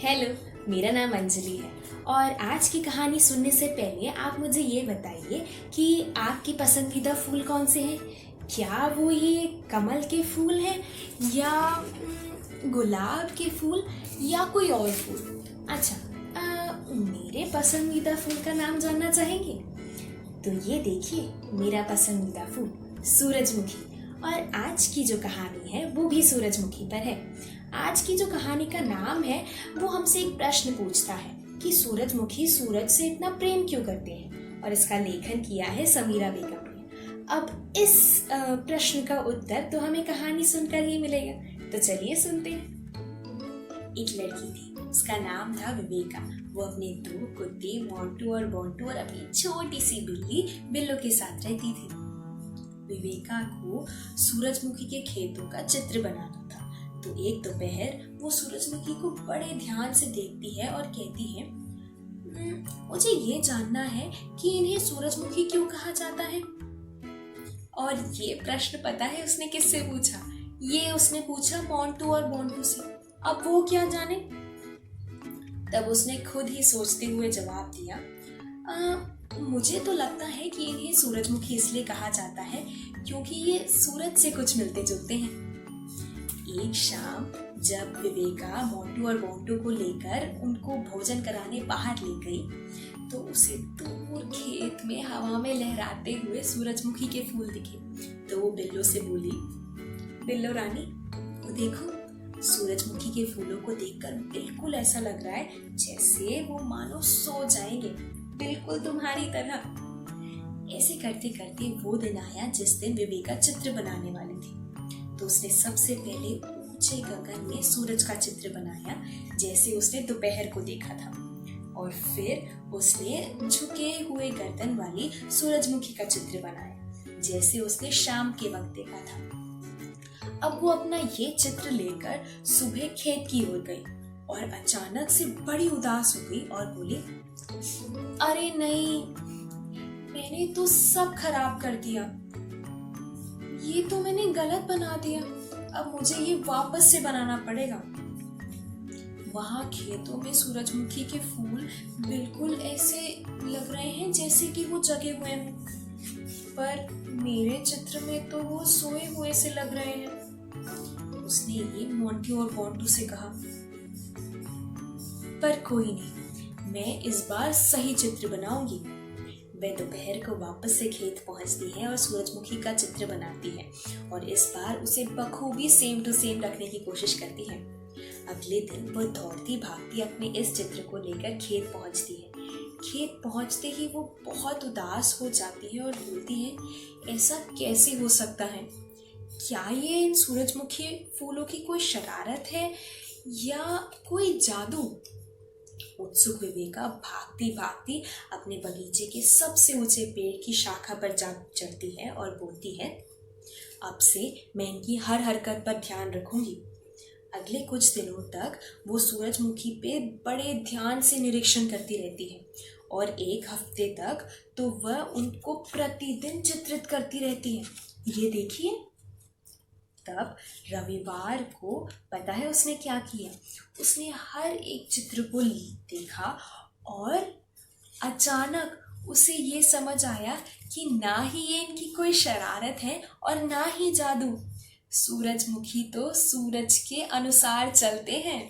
Hello, मेरा नाम अंजलि है और आज की कहानी सुनने से पहले आप मुझे ये बताइए कि आपकी पसंदीदा फूल कौन से हैं। क्या वो ये कमल के फूल हैं या गुलाब के फूल या कोई और फूल। अच्छा, मेरे पसंदीदा फूल का नाम जानना चाहेंगे? तो ये देखिए, मेरा पसंदीदा फूल सूरजमुखी। और आज की जो कहानी है वो भी सूरजमुखी पर है। आज की जो कहानी का नाम है वो हमसे एक प्रश्न पूछता है कि सूरजमुखी सूरज से इतना प्रेम क्यों करते हैं, और इसका लेखन किया है समीरा बेगम ने। अब इस प्रश्न का उत्तर तो हमें कहानी सुनकर ही मिलेगा, तो चलिए सुनते हैं। एक लड़की थी, उसका नाम था विवेका। वो अपने दो कुत्ते मोंटू और बोंटू और अपनी छोटी सी बिल्ली बिल्लो के साथ रहती थी। विवेका को सूरजमुखी के खेतों का चित्र बनाना था, तो एक दोपहर वो सूरजमुखी को बड़े ध्यान से देखती है और कहती है, मुझे ये जानना है कि इन्हें सूरजमुखी क्यों कहा जाता है। और ये प्रश्न पता है उसने किससे पूछा? ये उसने पूछा मोंटू और बोंटू से। अब वो क्या जाने। तब उसने खुद ही सोचते हुए जवाब दिया, मुझे तो लगता है कि इन्हें सूरजमुखी इसलिए कहा जाता है क्योंकि ये सूरज से कुछ मिलते जुलते हैं। एक शाम जब विवेका मोंटू और बोंटू को लेकर उनको भोजन कराने बाहर ले गई, तो उसे दूर खेत में हवा में लहराते हुए सूरजमुखी के फूल दिखे। तो वो बिल्लो से बोली, बिल्लो रानी, वो देखो, सूरजमुखी के फूलों को देखकर बिल्कुल ऐसा लग रहा है जैसे वो मानो सो जाएंगे, बिल्कुल तुम्हारी तरह। ऐसे करते करते वो दिन आया जिस दिन विवेका चित्र बनाने वाली थी। तो उसने सबसे पहले ऊंचे गगन में सूरज का चित्र बनाया, जैसे उसने दोपहर को देखा था। और फिर उसने झुके हुए गर्दन वाली सूरजमुखी का चित्र बनाया, जैसे उसने शाम के वक्त देखा था। अब वो अपना ये चित्र लेकर सुबह खेत की ओर गई और अचानक से बड़ी उदास हो गई और बोली, अरे नहीं, मैंने तो सब खराब कर दिया। ये तो मैंने गलत बना दिया। अब मुझे ये वापस से बनाना पड़ेगा। वहां खेतों में सूरजमुखी के फूल बिल्कुल ऐसे लग रहे हैं जैसे कि वो जगे हुए हैं, पर मेरे चित्र में तो वो सोए हुए से लग रहे हैं। उसने ये मोंटू और बोंटू से कहा, पर कोई नहीं, मैं इस बार सही चित्र बनाऊंगी। वह दोपहर को वापस से खेत पहुंचती है और सूरजमुखी का चित्र बनाती है, और इस बार उसे बखूबी सेम टू सेम रखने की कोशिश करती है। अगले दिन वो दौड़ती भागती अपने इस चित्र को लेकर खेत पहुंचती है। खेत पहुंचते ही वो बहुत उदास हो जाती है और बोलती है, ऐसा कैसे हो सकता है? क्या ये इन सूरजमुखी फूलों की कोई शरारत है या कोई जादू? उत्सुक विवेका भागती भागती अपने बगीचे के सबसे ऊंचे पेड़ की शाखा पर जा चढ़ती है और बोलती है, अब से मैं इनकी हर हरकत पर ध्यान रखूंगी। अगले कुछ दिनों तक वो सूरजमुखी पे बड़े ध्यान से निरीक्षण करती रहती है, और एक हफ्ते तक तो वह उनको प्रतिदिन चित्रित करती रहती है। ये देखिए। तब रविवार को पता है उसने क्या किया? उसने हर एक चित्र को देखा और अचानक उसे ये समझ आया कि ना ही ये इनकी कोई शरारत है और ना ही जादू। सूरजमुखी तो सूरज के अनुसार चलते हैं।